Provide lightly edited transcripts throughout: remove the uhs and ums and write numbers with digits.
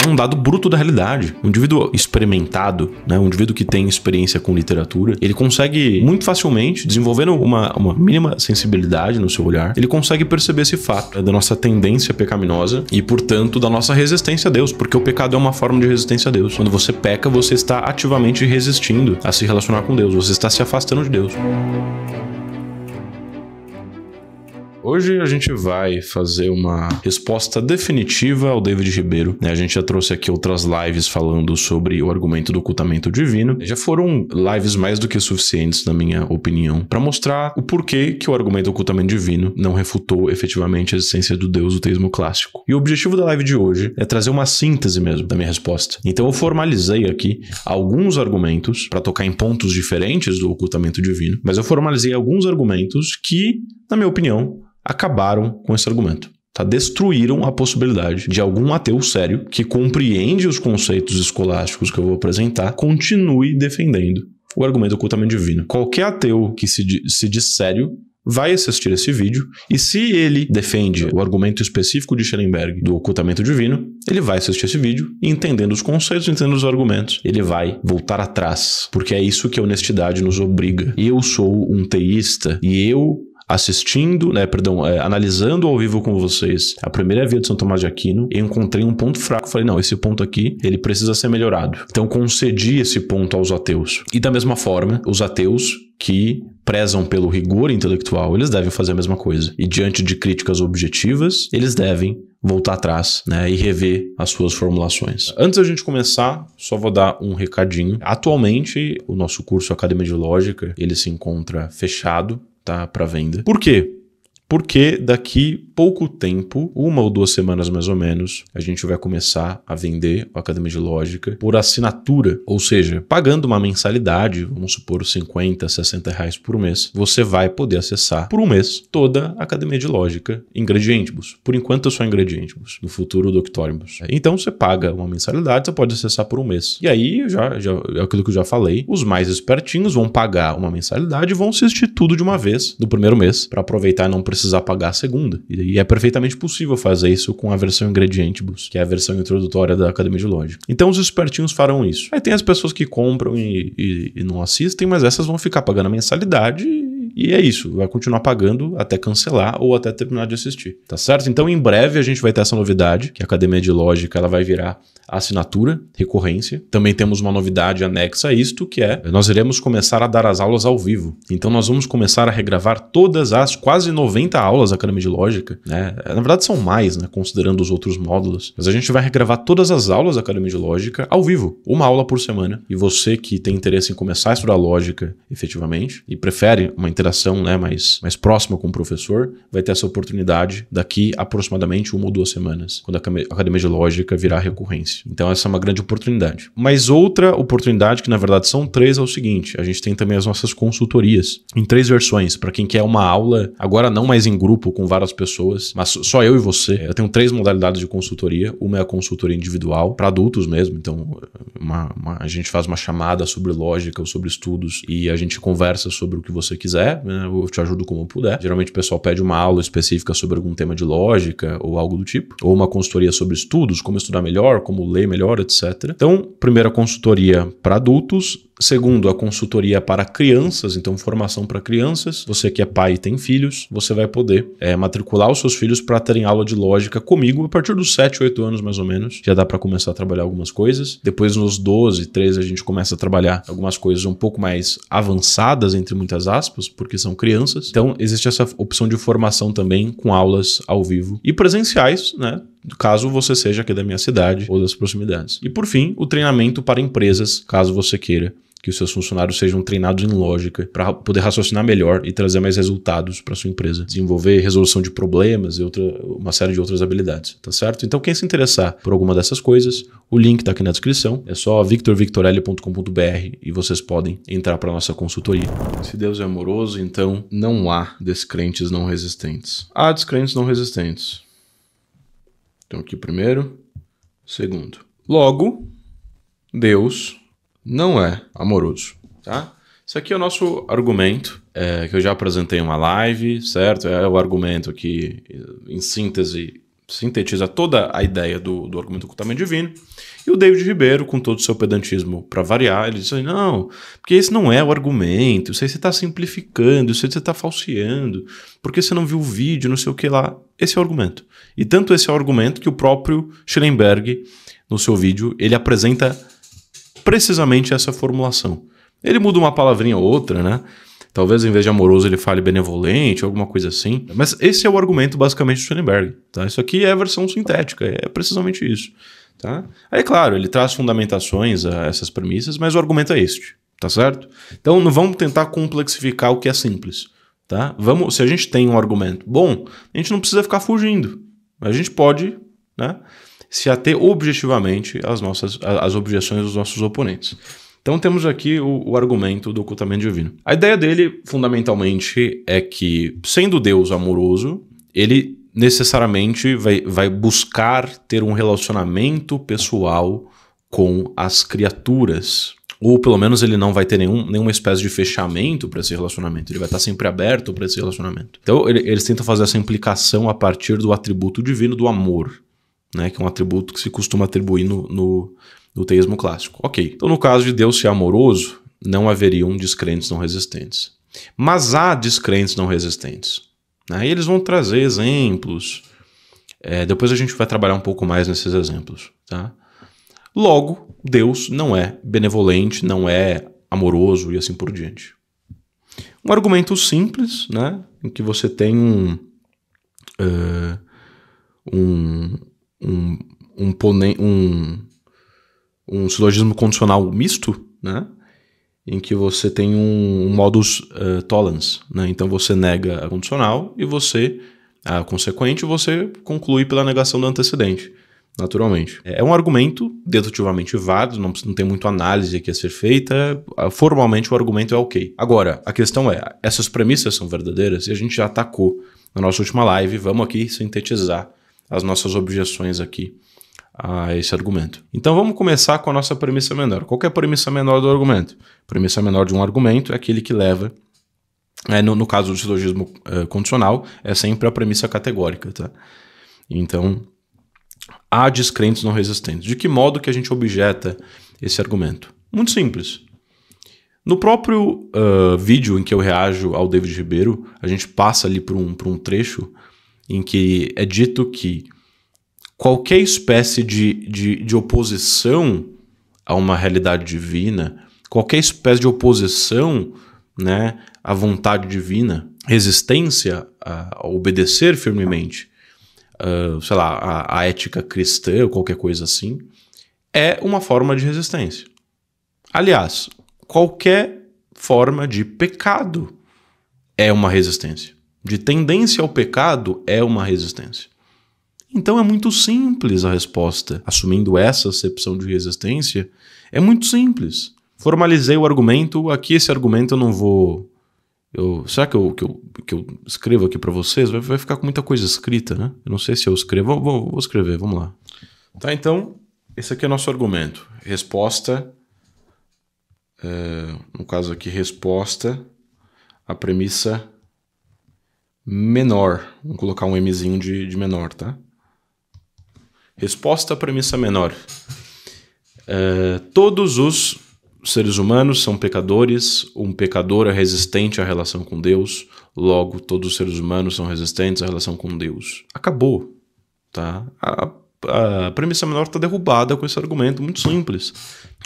É um dado bruto da realidade. Um indivíduo experimentado, né, um indivíduo que tem experiência com literatura, ele consegue muito facilmente, desenvolvendo uma mínima sensibilidade no seu olhar, ele consegue perceber esse fato da nossa tendência pecaminosa e, portanto, da nossa resistência a Deus, porque o pecado é uma forma de resistência a Deus. Quando você peca, você está ativamente resistindo a se relacionar com Deus, você está se afastando de Deus. Hoje a gente vai fazer uma resposta definitiva ao David Ribeiro. A gente já trouxe aqui outras lives falando sobre o argumento do ocultamento divino. Já foram lives mais do que suficientes, na minha opinião, para mostrar o porquê que o argumento do ocultamento divino não refutou efetivamente a existência do Deus do teísmo clássico. E o objetivo da live de hoje é trazer uma síntese mesmo da minha resposta. Então eu formalizei aqui alguns argumentos para tocar em pontos diferentes do ocultamento divino, mas eu formalizei alguns argumentos que, na minha opinião, acabaram com esse argumento. Destruíram a possibilidade de algum ateu sério que compreende os conceitos escolásticos que eu vou apresentar continue defendendo o argumento do ocultamento divino. Qualquer ateu que se diz sério vai assistir esse vídeo e se ele defende o argumento específico de Schellenberg do ocultamento divino, ele vai assistir esse vídeo e entendendo os conceitos, entendendo os argumentos, ele vai voltar atrás, porque é isso que a honestidade nos obriga. Eu sou um teísta e eu assistindo, analisando ao vivo com vocês a primeira via de São Tomás de Aquino, eu encontrei um ponto fraco. Falei, não, esse ponto aqui, ele precisa ser melhorado. Então concedi esse ponto aos ateus. E da mesma forma, os ateus que prezam pelo rigor intelectual, eles devem fazer a mesma coisa. E diante de críticas objetivas, eles devem voltar atrás, e rever as suas formulações. Antes da gente começar, só vou dar um recadinho. Atualmente, o nosso curso Academia de Lógica, ele se encontra fechado, para venda. Por quê? Porque daqui pouco tempo, 1 ou 2 semanas mais ou menos, a gente vai começar a vender a Academia de Lógica por assinatura, ou seja, pagando uma mensalidade, vamos supor 50, 60 reais por mês, você vai poder acessar por um mês toda a Academia de Lógica em Gradientibus. Por enquanto é só em Gradientibus, no futuro Doctoribus. Então você paga uma mensalidade, você pode acessar por um mês. E aí, é aquilo que eu já falei, os mais espertinhos vão pagar uma mensalidade e vão assistir tudo de uma vez, no primeiro mês, para aproveitar e não precisar pagar a segunda. E é perfeitamente possível fazer isso com a versão Ingredientibus, que é a versão introdutória da Academia de Lógica. Então os espertinhos farão isso. Aí tem as pessoas que compram e não assistem, mas essas vão ficar pagando a mensalidade e é isso. Vai continuar pagando até cancelar ou até terminar de assistir. Tá certo? Então em breve a gente vai ter essa novidade, que a Academia de Lógica ela vai virar assinatura, recorrência. Também temos uma novidade anexa a isto, que é nós iremos começar a dar as aulas ao vivo. Então nós vamos começar a regravar todas as quase 90 aulas da Academia de Lógica. Na verdade são mais, considerando os outros módulos. Mas a gente vai regravar todas as aulas da Academia de Lógica ao vivo, uma aula por semana. E você que tem interesse em começar a estudar lógica efetivamente e prefere uma interação mais próxima com o professor, vai ter essa oportunidade daqui aproximadamente 1 ou 2 semanas, quando a Academia de Lógica virar recorrência. Então essa é uma grande oportunidade. Mas outra oportunidade, que na verdade são 3, é o seguinte: a gente tem também as nossas consultorias em 3 versões, para quem quer uma aula, agora não mais em grupo com várias pessoas, mas só eu e você. Eu tenho 3 modalidades de consultoria. Uma é a consultoria individual, para adultos mesmo, então a gente faz uma chamada sobre lógica ou sobre estudos e a gente conversa sobre o que você quiser, eu te ajudo como eu puder. Geralmente o pessoal pede uma aula específica sobre algum tema de lógica ou algo do tipo, ou uma consultoria sobre estudos, como estudar melhor, como ler melhor, etc. Então, primeira consultoria para adultos. Segundo, a consultoria para crianças, então formação para crianças. Você que é pai e tem filhos, você vai poder matricular os seus filhos para terem aula de lógica comigo a partir dos 7, 8 anos mais ou menos. Já dá para começar a trabalhar algumas coisas. Depois nos 12, 13 a gente começa a trabalhar algumas coisas um pouco mais avançadas, entre muitas aspas, porque são crianças. Então existe essa opção de formação também com aulas ao vivo e presenciais, caso você seja aqui da minha cidade ou das proximidades. E por fim, o treinamento para empresas, caso você queira que os seus funcionários sejam treinados em lógica para poder raciocinar melhor e trazer mais resultados para sua empresa, desenvolver resolução de problemas e uma série de outras habilidades, tá certo? Então quem se interessar por alguma dessas coisas, o link tá aqui na descrição, é só victorvictorelli.com.br e vocês podem entrar para nossa consultoria. Se Deus é amoroso, então não há descrentes não resistentes. Há descrentes não resistentes. Então aqui primeiro, segundo. Logo, Deus não é amoroso, tá? Isso aqui é o nosso argumento, que eu já apresentei em uma live, certo? É o argumento que, em síntese, sintetiza toda a ideia do argumento do ocultamento divino. E o David Ribeiro, com todo o seu pedantismo para variar, ele diz assim, não, porque esse não é o argumento, isso aí você está simplificando, isso aí você está falseando, porque você não viu o vídeo, não sei o que lá. Esse é o argumento. E tanto esse é o argumento que o próprio Schellenberg, no seu vídeo, ele apresenta precisamente essa formulação. Ele muda uma palavrinha ou outra, né? Talvez em vez de amoroso ele fale benevolente, alguma coisa assim. Mas esse é o argumento basicamente do Schellenberg. Tá? Isso aqui é a versão sintética, é precisamente isso. Tá? Aí, claro, ele traz fundamentações a essas premissas, mas o argumento é este, tá certo? Então não vamos tentar complexificar o que é simples. Tá? Se a gente tem um argumento bom, a gente não precisa ficar fugindo. A gente pode, né, se ater objetivamente às objeções dos nossos oponentes. Então temos aqui o argumento do ocultamento divino. A ideia dele, fundamentalmente, é que, sendo Deus amoroso, ele necessariamente vai buscar ter um relacionamento pessoal com as criaturas. Ou pelo menos ele não vai ter nenhuma espécie de fechamento para esse relacionamento. Ele vai estar sempre aberto para esse relacionamento. Então eles tentam fazer essa implicação a partir do atributo divino do amor, né, que é um atributo que se costuma atribuir no teísmo clássico. Ok, então no caso de Deus ser amoroso, não haveriam descrentes não resistentes. Mas há descrentes não resistentes. Né? E eles vão trazer exemplos. Depois a gente vai trabalhar um pouco mais nesses exemplos. Tá? Logo, Deus não é benevolente, não é amoroso e assim por diante. Um argumento simples, né, em que você tem um silogismo condicional misto, né? Em que você tem um modus tollens, né? Então você nega a condicional e a consequente, você conclui pela negação do antecedente, naturalmente. É um argumento dedutivamente válido, não tem muita análise aqui a ser feita, formalmente o argumento é ok. Agora, a questão é, essas premissas são verdadeiras e a gente já atacou na nossa última live, vamos aqui sintetizar as nossas objeções aqui a esse argumento. Então vamos começar com a nossa premissa menor. Qual que é a premissa menor do argumento? A premissa menor de um argumento é aquele que leva, no caso do silogismo condicional, é sempre a premissa categórica. Tá? Então, há descrentes não resistentes. De que modo que a gente objeta esse argumento? Muito simples. No próprio vídeo em que eu reajo ao David Ribeiro, a gente passa ali por um trecho em que é dito que qualquer espécie de oposição a uma realidade divina, qualquer espécie de oposição, né, à vontade divina, resistência a obedecer firmemente, sei lá, a ética cristã ou qualquer coisa assim, é uma forma de resistência. Aliás, qualquer forma de pecado é uma resistência. De tendência ao pecado é uma resistência. Então é muito simples a resposta. Assumindo essa acepção de resistência, é muito simples. Formalizei o argumento, aqui esse argumento eu não vou... será que eu escrevo aqui para vocês? Vai ficar com muita coisa escrita, né? Eu não sei se eu escrevo. Vou escrever, vamos lá. Tá, então, esse aqui é nosso argumento. Resposta, no caso aqui, resposta à premissa menor. Vamos colocar um Mzinho de menor, tá? Resposta à premissa menor. Todos os seres humanos são pecadores, um pecador é resistente à relação com Deus, logo todos os seres humanos são resistentes à relação com Deus. Acabou. Tá? A premissa menor está derrubada com esse argumento muito simples.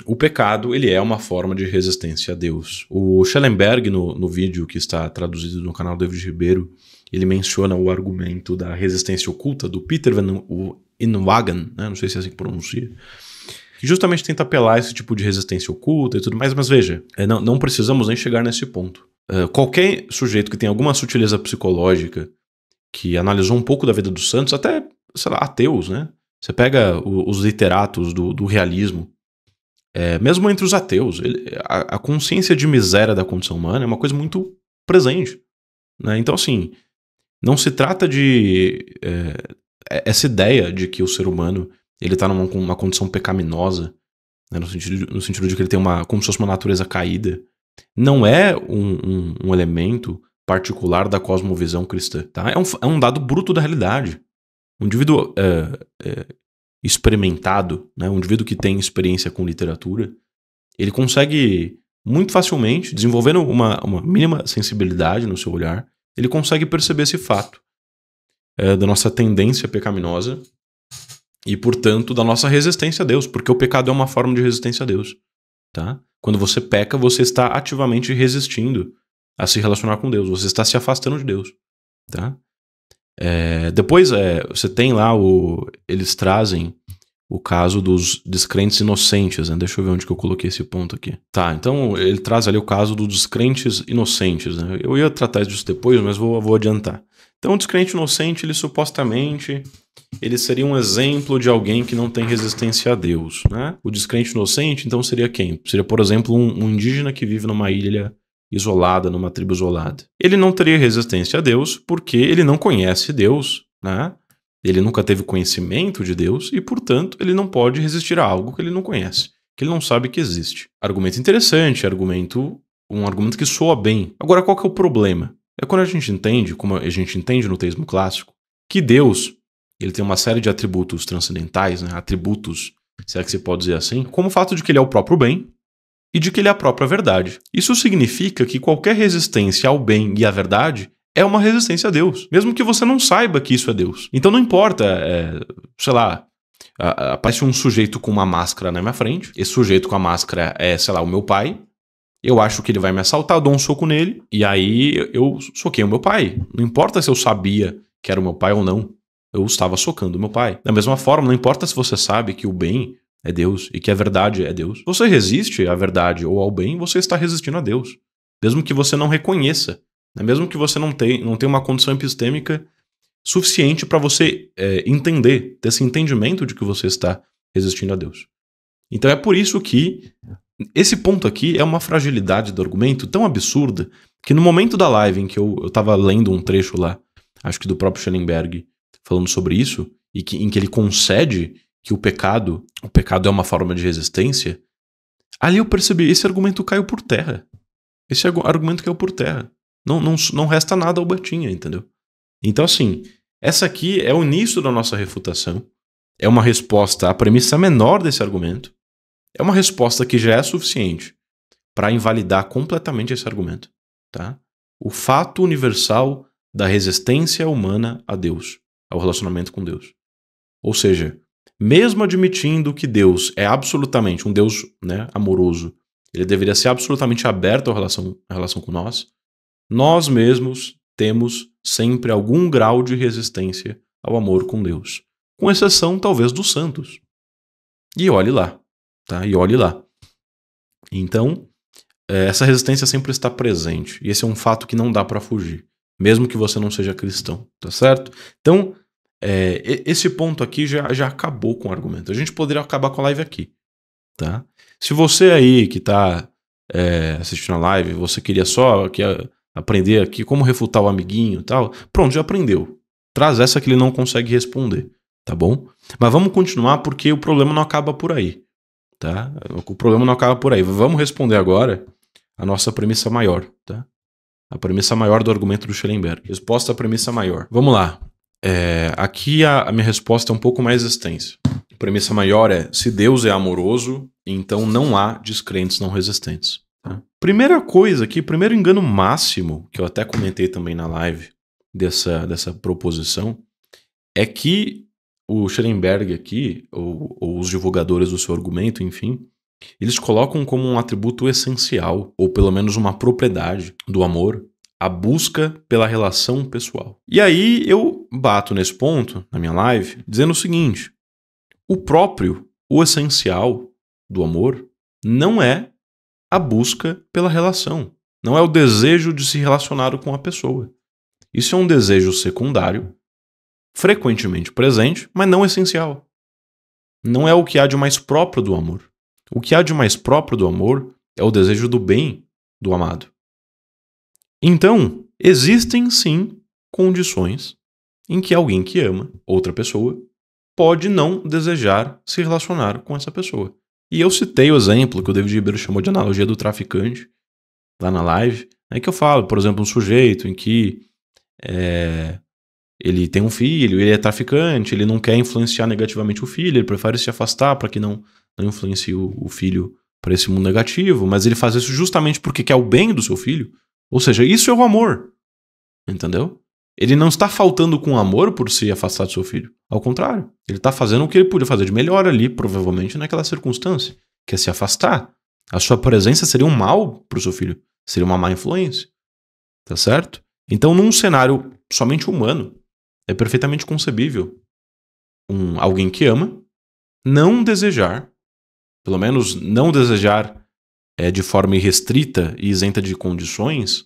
O pecado ele é uma forma de resistência a Deus. O Schellenberg, no vídeo que está traduzido no canal David Ribeiro, ele menciona o argumento da resistência oculta do Peter Van Inwagen, né? Não sei se é assim que pronuncia, que justamente tenta apelar a esse tipo de resistência oculta e tudo mais, mas veja, não precisamos nem chegar nesse ponto. Qualquer sujeito que tem alguma sutileza psicológica, que analisou um pouco da vida dos santos, até, sei lá, ateus, né? Você pega os literatos do realismo, mesmo entre os ateus, a consciência de miséria da condição humana é uma coisa muito presente. Né? Então, assim, não se trata de... essa ideia de que o ser humano ele está numa condição pecaminosa, né? no sentido de que ele tem como se fosse uma natureza caída, não é um elemento particular da cosmovisão cristã. Tá? É um dado bruto da realidade. Um indivíduo experimentado, né, um indivíduo que tem experiência com literatura, ele consegue muito facilmente, desenvolvendo uma mínima sensibilidade no seu olhar, ele consegue perceber esse fato da nossa tendência pecaminosa e, portanto, da nossa resistência a Deus, porque o pecado é uma forma de resistência a Deus. Tá? Quando você peca, você está ativamente resistindo a se relacionar com Deus, você está se afastando de Deus. Tá? Depois, você tem lá, eles trazem o caso dos descrentes inocentes, né? Deixa eu ver onde que eu coloquei esse ponto aqui. Tá, então ele traz ali o caso dos descrentes inocentes, né? Eu ia tratar disso depois, mas vou adiantar. Então o descrente inocente, ele supostamente, ele seria um exemplo de alguém que não tem resistência a Deus, né? O descrente inocente, então, seria quem? Seria, por exemplo, um indígena que vive numa ilha isolada, numa tribo isolada. Ele não teria resistência a Deus porque ele não conhece Deus, né? Ele nunca teve conhecimento de Deus e, portanto, ele não pode resistir a algo que ele não conhece, que ele não sabe que existe. Argumento interessante, um argumento que soa bem. Agora, qual que é o problema? É quando a gente entende, como a gente entende no teísmo clássico, que Deus, ele tem uma série de atributos transcendentais, né? Atributos, se é que se pode dizer assim, como o fato de que ele é o próprio bem e de que ele é a própria verdade. Isso significa que qualquer resistência ao bem e à verdade é uma resistência a Deus, mesmo que você não saiba que isso é Deus. Então não importa, sei lá, aparece um sujeito com uma máscara na minha frente, esse sujeito com a máscara é, sei lá, o meu pai, eu acho que ele vai me assaltar, eu dou um soco nele, e aí eu soquei o meu pai. Não importa se eu sabia que era o meu pai ou não, eu estava socando o meu pai. Da mesma forma, não importa se você sabe que o bem é Deus e que a verdade é Deus. Se você resiste à verdade ou ao bem, você está resistindo a Deus, mesmo que você não reconheça. Mesmo que você não tenha uma condição epistêmica suficiente para você entender, ter esse entendimento de que você está resistindo a Deus. Então é por isso que esse ponto aqui é uma fragilidade do argumento tão absurda que no momento da live em que eu estava lendo um trecho lá, acho que do próprio Schellenberg, falando sobre isso, em que ele concede que o pecado é uma forma de resistência, ali eu percebi, esse argumento caiu por terra. Esse argumento caiu por terra. Não resta nada ao Batinha, entendeu? Então, assim, essa aqui é o início da nossa refutação. É uma resposta à premissa menor desse argumento. É uma resposta que já é suficiente para invalidar completamente esse argumento. Tá? O fato universal da resistência humana a Deus, ao relacionamento com Deus. Ou seja, mesmo admitindo que Deus é absolutamente um Deus, né, amoroso, ele deveria ser absolutamente aberto à relação com nós mesmos temos sempre algum grau de resistência ao amor com Deus. Com exceção, talvez, dos santos. E olhe lá. Tá? E olhe lá. Então, essa resistência sempre está presente. E esse é um fato que não dá para fugir. Mesmo que você não seja cristão. Tá certo? Então, esse ponto aqui já acabou com o argumento. A gente poderia acabar com a live aqui. Tá? Se você aí que está assistindo a live, você queria só aprender aqui como refutar o amiguinho e tal, pronto, já aprendeu. Traz essa que ele não consegue responder, tá bom? Mas vamos continuar porque o problema não acaba por aí, tá? O problema não acaba por aí. Vamos responder agora a nossa premissa maior, tá? A premissa maior do argumento do Schellenberg. Resposta à premissa maior. Vamos lá. Aqui a minha resposta é um pouco mais extensa. A premissa maior é: se Deus é amoroso, então não há descrentes não resistentes. Tá? Primeira coisa aqui, primeiro engano máximo, que eu até comentei também na live dessa proposição, é que o Schellenberg aqui, ou os divulgadores do seu argumento, enfim, eles colocam como um atributo essencial, ou pelo menos uma propriedade do amor, a busca pela relação pessoal. E aí eu bato nesse ponto, na minha live, dizendo o seguinte: o essencial do amor não é a busca pela relação. Não é o desejo de se relacionar com a pessoa. Isso é um desejo secundário, frequentemente presente, mas não essencial. Não é o que há de mais próprio do amor. O que há de mais próprio do amor é o desejo do bem do amado. Então, existem sim condições em que alguém que ama outra pessoa pode não desejar se relacionar com essa pessoa. E eu citei o exemplo que o David Ribeiro chamou de analogia do traficante, lá na live, que eu falo, por exemplo, um sujeito em que ele tem um filho, ele é traficante, ele não quer influenciar negativamente o filho, ele prefere se afastar para que não influencie o filho para esse mundo negativo, mas ele faz isso justamente porque quer o bem do seu filho. Ou seja, isso é o amor. Entendeu? Ele não está faltando com amor por se afastar do seu filho. Ao contrário, ele está fazendo o que ele podia fazer de melhor ali, provavelmente naquela circunstância, que é se afastar. A sua presença seria um mal para o seu filho, seria uma má influência. Tá certo? Então, num cenário somente humano, é perfeitamente concebível alguém que ama não desejar, pelo menos não desejar de forma irrestrita e isenta de condições,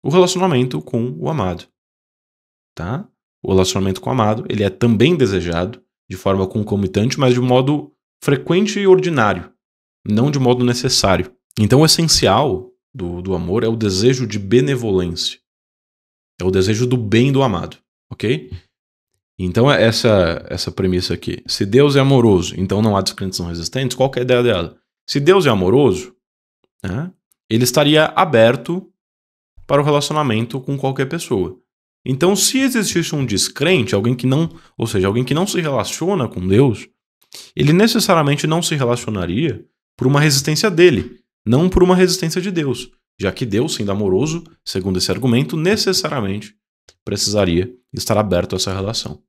o relacionamento com o amado. Tá? O relacionamento com o amado, ele é também desejado de forma concomitante, mas de modo frequente e ordinário, não de modo necessário. Então, o essencial do amor é o desejo de benevolência. É o desejo do bem do amado, ok? Então, essa premissa aqui. Se Deus é amoroso, então não há descrentes não resistentes, qual que é a ideia dela? Se Deus é amoroso, né, ele estaria aberto para o relacionamento com qualquer pessoa. Então, se existisse um descrente, alguém que não se relaciona com Deus, ele necessariamente não se relacionaria por uma resistência dele, não por uma resistência de Deus, já que Deus, sendo amoroso, segundo esse argumento, necessariamente precisaria estar aberto a essa relação.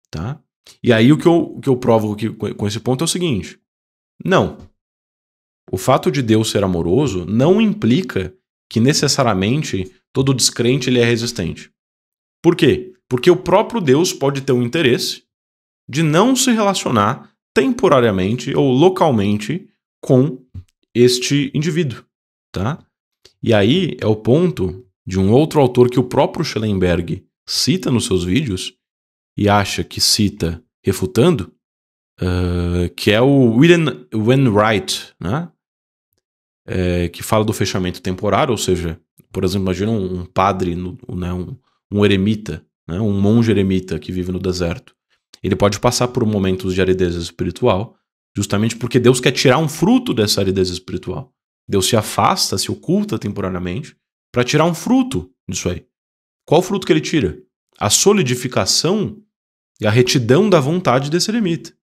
Tá? E aí o que eu provo aqui com esse ponto é o seguinte: não. O fato de Deus ser amoroso não implica que necessariamente todo descrente ele é resistente. Por quê? Porque o próprio Deus pode ter um interesse de não se relacionar temporariamente ou localmente com este indivíduo, tá? E aí é o ponto de um outro autor que o próprio Schellenberg cita nos seus vídeos e acha que cita refutando, que é o William Wainwright, né? Que fala do fechamento temporário, ou seja, por exemplo, imagina um padre, um eremita, né? Um monge eremita que vive no deserto. Ele pode passar por momentos de aridez espiritual, justamente porque Deus quer tirar um fruto dessa aridez espiritual. Deus se afasta, se oculta temporariamente, para tirar um fruto disso aí. Qual fruto que ele tira? A solidificação e a retidão da vontade desse eremita.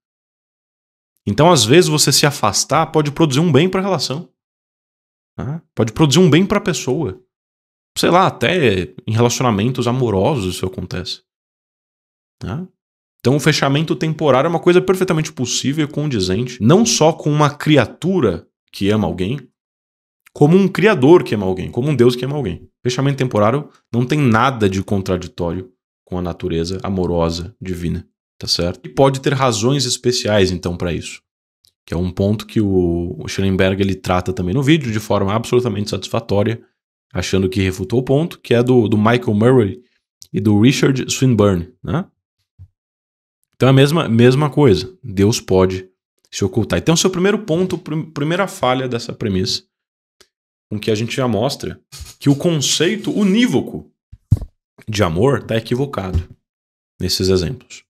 Então, às vezes, você se afastar pode produzir um bem para a relação. Né? Pode produzir um bem para a pessoa. Sei lá, até em relacionamentos amorosos isso acontece. Né? Então o fechamento temporário é uma coisa perfeitamente possível e condizente, não só com uma criatura que ama alguém, como um criador que ama alguém, como um Deus que ama alguém. Fechamento temporário não tem nada de contraditório com a natureza amorosa divina, tá certo? E pode ter razões especiais então para isso, que é um ponto que o Schellenberg ele trata também no vídeo de forma absolutamente satisfatória, achando que refutou o ponto, que é do Michael Murray e do Richard Swinburne, né? Então é a mesma coisa. Deus pode se ocultar. Então, seu primeiro ponto, primeira falha dessa premissa, com que a gente já mostra que o conceito unívoco de amor está equivocado nesses exemplos.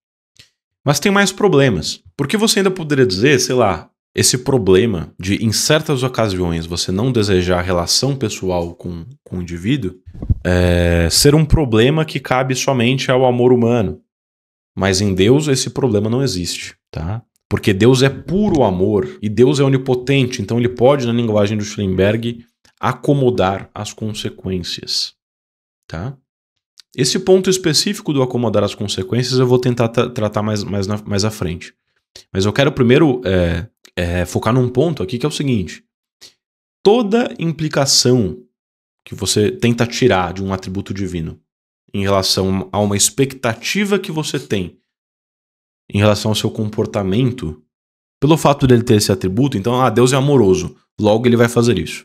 Mas tem mais problemas. Porque você ainda poderia dizer, sei lá, esse problema de, em certas ocasiões, você não desejar relação pessoal com o indivíduo, ser um problema que cabe somente ao amor humano. Mas em Deus esse problema não existe, tá? Porque Deus é puro amor e Deus é onipotente, então ele pode, na linguagem do Schellenberg, acomodar as consequências, tá? Esse ponto específico do acomodar as consequências eu vou tentar tratar mais à frente. Mas eu quero primeiro focar num ponto aqui que é o seguinte: toda implicação que você tenta tirar de um atributo divino em relação a uma expectativa que você tem em relação ao seu comportamento, pelo fato dele ter esse atributo, então, Deus é amoroso, logo ele vai fazer isso.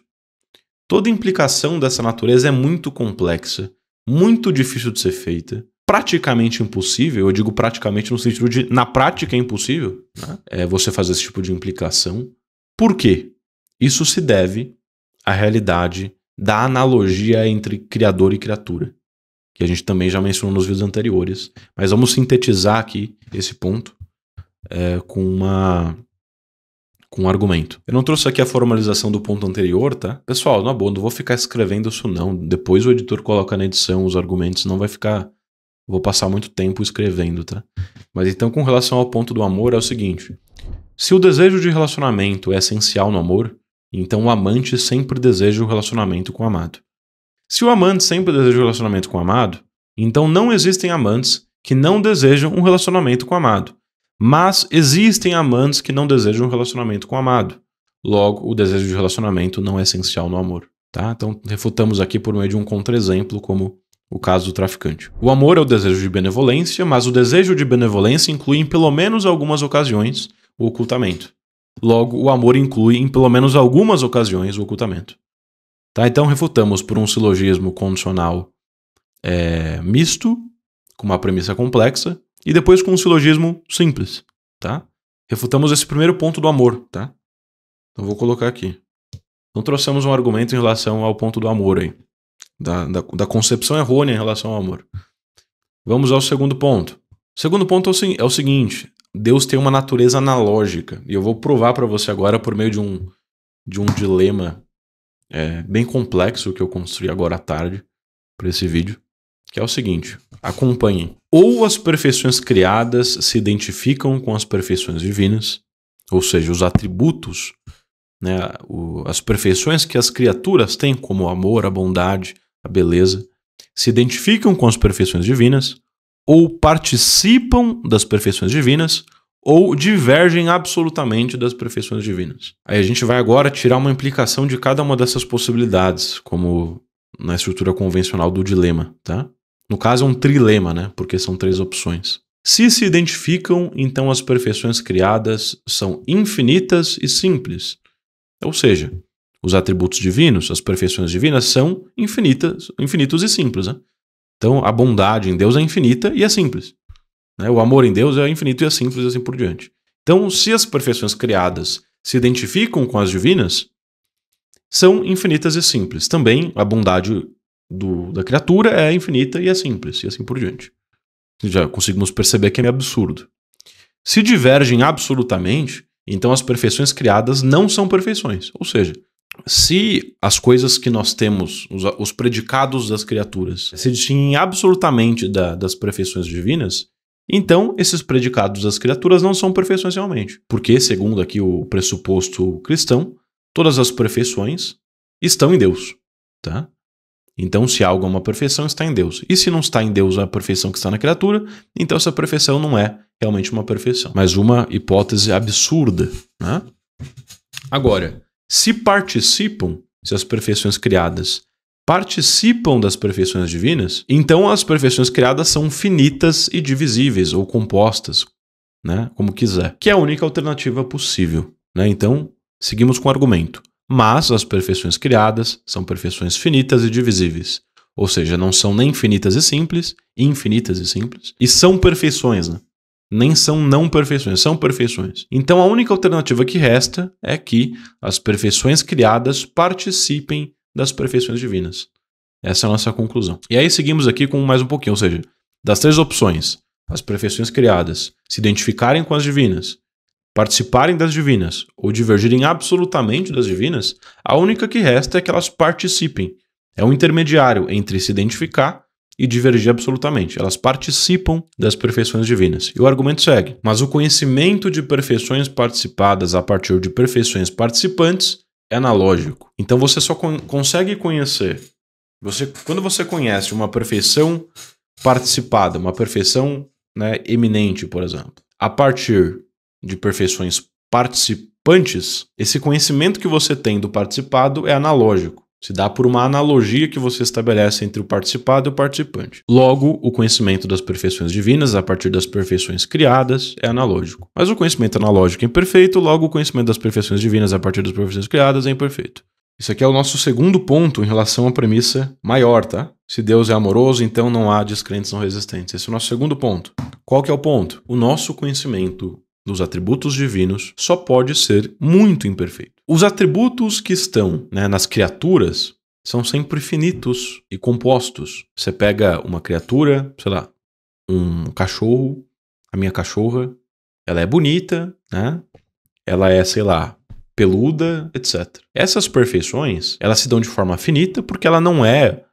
Toda implicação dessa natureza é muito complexa, muito difícil de ser feita, praticamente impossível. Eu digo praticamente no sentido de, na prática é impossível, né? Você fazer esse tipo de implicação. Por quê? Isso se deve à realidade da analogia entre criador e criatura, que a gente também já mencionou nos vídeos anteriores, mas vamos sintetizar aqui esse ponto com um argumento. Eu não trouxe aqui a formalização do ponto anterior, tá? Pessoal, na boa, não vou ficar escrevendo isso não. Depois o editor coloca na edição os argumentos, não vai ficar Vou passar muito tempo escrevendo, tá? Mas então, com relação ao ponto do amor, é o seguinte. Se o desejo de relacionamento é essencial no amor, então o amante sempre deseja o relacionamento com o amado. Se o amante sempre deseja o relacionamento com o amado, então não existem amantes que não desejam um relacionamento com o amado. Mas existem amantes que não desejam um relacionamento com o amado. Logo, o desejo de relacionamento não é essencial no amor. Tá? Então, refutamos aqui por meio de um contra-exemplo, como o caso do traficante. O amor é o desejo de benevolência, mas o desejo de benevolência inclui em pelo menos algumas ocasiões o ocultamento. Logo, o amor inclui em pelo menos algumas ocasiões o ocultamento. Tá? Então, refutamos por um silogismo condicional misto, com uma premissa complexa, e depois com um silogismo simples. Tá? Refutamos esse primeiro ponto do amor. Tá? Então, vou colocar aqui. Então, trouxemos um argumento em relação ao ponto do amor aí. Da concepção errônea em relação ao amor. Vamos ao segundo ponto. O segundo ponto é o seguinte: Deus tem uma natureza analógica. E eu vou provar para você agora por meio de um dilema bem complexo que eu construí agora à tarde para esse vídeo, que é o seguinte: acompanhem. Ou as perfeições criadas se identificam com as perfeições divinas, ou seja, os atributos, né, as perfeições que as criaturas têm, como o amor, a bondade, a beleza, se identificam com as perfeições divinas, ou participam das perfeições divinas, ou divergem absolutamente das perfeições divinas. Aí a gente vai agora tirar uma implicação de cada uma dessas possibilidades, como na estrutura convencional do dilema, tá? No caso é um trilema, né? Porque são 3 opções. Se identificam, então as perfeições criadas são infinitas e simples. Ou seja, os atributos divinos, as perfeições divinas, são infinitos e simples. Né? Então, a bondade em Deus é infinita e é simples. Né? O amor em Deus é infinito e é simples e assim por diante. Então, se as perfeições criadas se identificam com as divinas, são infinitas e simples. Também a bondade da criatura é infinita e é simples e assim por diante. Já conseguimos perceber que é meio absurdo. Se divergem absolutamente, então as perfeições criadas não são perfeições. Ou seja, se as coisas que nós temos, os predicados das criaturas, se distinguem absolutamente das perfeições divinas, então esses predicados das criaturas não são perfeições realmente. Porque, segundo aqui o pressuposto cristão, todas as perfeições estão em Deus. Tá? Então, se algo é uma perfeição, está em Deus. E se não está em Deus a perfeição que está na criatura, então essa perfeição não é realmente uma perfeição, mas uma hipótese absurda. Né? Agora, se as perfeições criadas participam das perfeições divinas, então as perfeições criadas são finitas e divisíveis, ou compostas, né? Como quiser, que é a única alternativa possível. Né? Então, seguimos com o argumento. Mas as perfeições criadas são perfeições finitas e divisíveis. Ou seja, não são nem infinitas e simples, e são perfeições, né? Nem são não perfeições, são perfeições. Então a única alternativa que resta é que as perfeições criadas participem das perfeições divinas. Essa é a nossa conclusão. E aí seguimos aqui com mais um pouquinho, ou seja, das 3 opções, as perfeições criadas se identificarem com as divinas, participarem das divinas ou divergirem absolutamente das divinas, a única que resta é que elas participem. É um intermediário entre se identificar e divergir absolutamente. Elas participam das perfeições divinas. E o argumento segue. Mas o conhecimento de perfeições participadas a partir de perfeições participantes é analógico. Então você só consegue conhecer. Quando você conhece uma perfeição participada, uma perfeição, né, eminente, por exemplo, a partir de perfeições participantes, esse conhecimento que você tem do participado é analógico. Se dá por uma analogia que você estabelece entre o participado e o participante. Logo, o conhecimento das perfeições divinas a partir das perfeições criadas é analógico. Mas o conhecimento analógico é imperfeito, logo o conhecimento das perfeições divinas a partir das perfeições criadas é imperfeito. Isso aqui é o nosso segundo ponto em relação à premissa maior, tá? Se Deus é amoroso, então não há descrentes não resistentes. Esse é o nosso segundo ponto. Qual que é o ponto? O nosso conhecimento dos atributos divinos só pode ser muito imperfeito. Os atributos que estão, né, nas criaturas são sempre finitos e compostos. Você pega uma criatura, sei lá, um cachorro, a minha cachorra, ela é bonita, né? Ela é, sei lá, peluda, etc. Essas perfeições, elas se dão de forma finita porque ela não é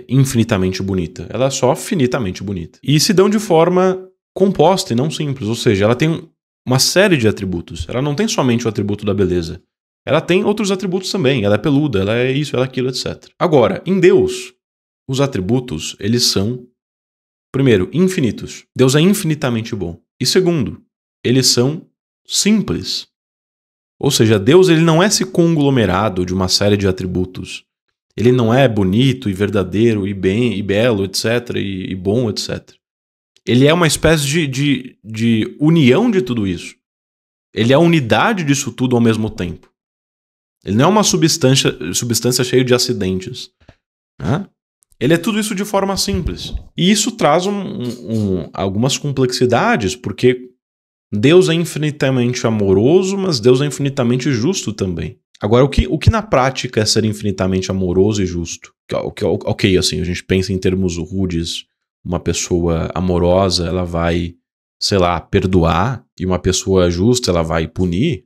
infinitamente bonita. Ela é só finitamente bonita. E se dão de forma composta e não simples. Ou seja, ela tem uma série de atributos. Ela não tem somente o atributo da beleza. Ela tem outros atributos também. Ela é peluda, ela é isso, ela é aquilo, etc. Agora, em Deus, os atributos, eles são, primeiro, infinitos. Deus é infinitamente bom. E segundo, eles são simples. Ou seja, Deus ele não é esse conglomerado de uma série de atributos. Ele não é bonito e verdadeiro e bem e belo, etc. E bom, etc. Ele é uma espécie de união de tudo isso. Ele é a unidade disso tudo ao mesmo tempo. Ele não é uma substância cheia de acidentes. Né? Ele é tudo isso de forma simples. E isso traz algumas complexidades, porque Deus é infinitamente amoroso, mas Deus é infinitamente justo também. Agora, o que na prática é ser infinitamente amoroso e justo? Ok, assim, a gente pensa em termos rudes, uma pessoa amorosa, ela vai, sei lá, perdoar, e uma pessoa justa, ela vai punir.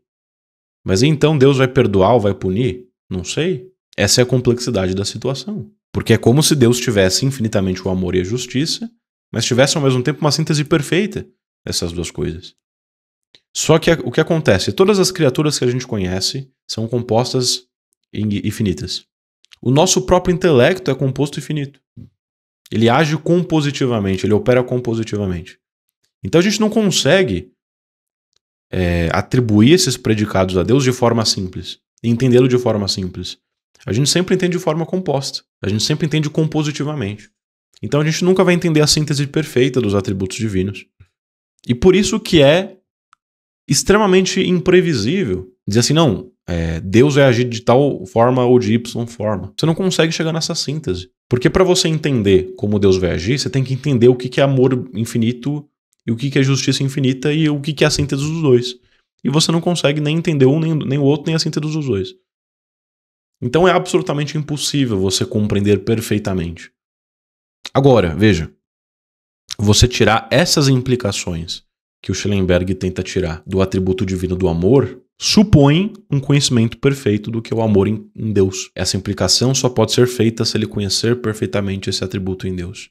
Mas então Deus vai perdoar ou vai punir? Não sei. Essa é a complexidade da situação. Porque é como se Deus tivesse infinitamente o amor e a justiça, mas tivesse ao mesmo tempo uma síntese perfeita dessas duas coisas. Só que o que acontece? Todas as criaturas que a gente conhece são compostas e finitas. O nosso próprio intelecto é composto e finito. Ele age compositivamente, ele opera compositivamente. Então a gente não consegue atribuir esses predicados a Deus de forma simples, e entendê-lo de forma simples. A gente sempre entende de forma composta, a gente sempre entende compositivamente. Então a gente nunca vai entender a síntese perfeita dos atributos divinos. E por isso que é extremamente imprevisível dizer assim, não, Deus vai agir de tal forma ou de Y forma. Você não consegue chegar nessa síntese. Porque para você entender como Deus vai agir, você tem que entender o que é amor infinito e o que é justiça infinita e o que é a síntese dos dois. E você não consegue nem entender um, nem o outro, nem a síntese dos dois. Então é absolutamente impossível você compreender perfeitamente. Agora, veja, você tirar essas implicações que o Schellenberg tenta tirar do atributo divino do amor, supõe um conhecimento perfeito do que é o amor em Deus. Essa implicação só pode ser feita se ele conhecer perfeitamente esse atributo em Deus.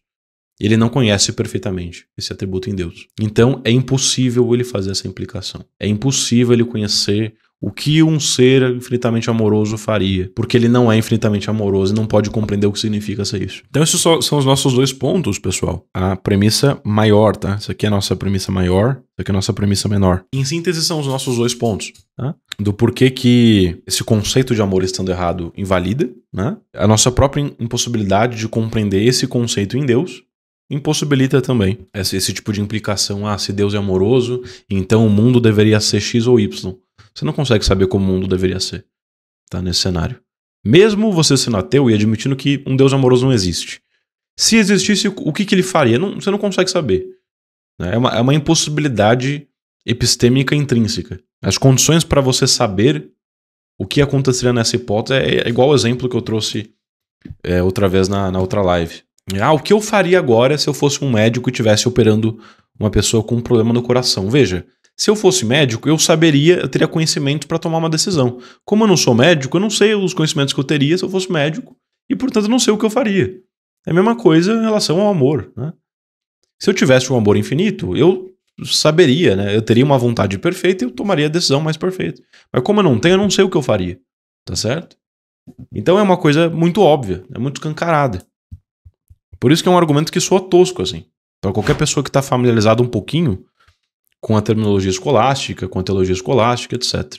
Ele não conhece perfeitamente esse atributo em Deus. Então é impossível ele fazer essa implicação. É impossível ele conhecer o que um ser infinitamente amoroso faria, porque ele não é infinitamente amoroso e não pode compreender o que significa ser isso. Então esses são os nossos dois pontos, pessoal. A premissa maior, tá? Essa aqui é a nossa premissa maior, essa aqui é a nossa premissa menor. Em síntese, são os nossos dois pontos, tá? Do porquê que esse conceito de amor estando errado invalida, né? A nossa própria impossibilidade de compreender esse conceito em Deus impossibilita também esse tipo de implicação. Se Deus é amoroso, então o mundo deveria ser X ou Y. Você não consegue saber como o mundo deveria ser, tá? Nesse cenário. Mesmo você sendo ateu e admitindo que um Deus amoroso não existe. Se existisse, o que ele faria? Você não consegue saber. É uma impossibilidade epistêmica intrínseca. As condições para você saber o que aconteceria nessa hipótese é igual ao exemplo que eu trouxe outra vez na outra live. O que eu faria agora se eu fosse um médico e estivesse operando uma pessoa com um problema no coração? Veja, se eu fosse médico, eu teria conhecimento para tomar uma decisão. Como eu não sou médico, eu não sei os conhecimentos que eu teria se eu fosse médico e, portanto, eu não sei o que eu faria. É a mesma coisa em relação ao amor, né? Se eu tivesse um amor infinito, eu saberia, né? Eu teria uma vontade perfeita e eu tomaria a decisão mais perfeita. Mas como eu não tenho, eu não sei o que eu faria, tá certo? Então é uma coisa muito óbvia, é muito escancarada. Por isso que é um argumento que soa tosco, assim. Para qualquer pessoa que está familiarizada um pouquinho com a terminologia escolástica, com a teologia escolástica, etc.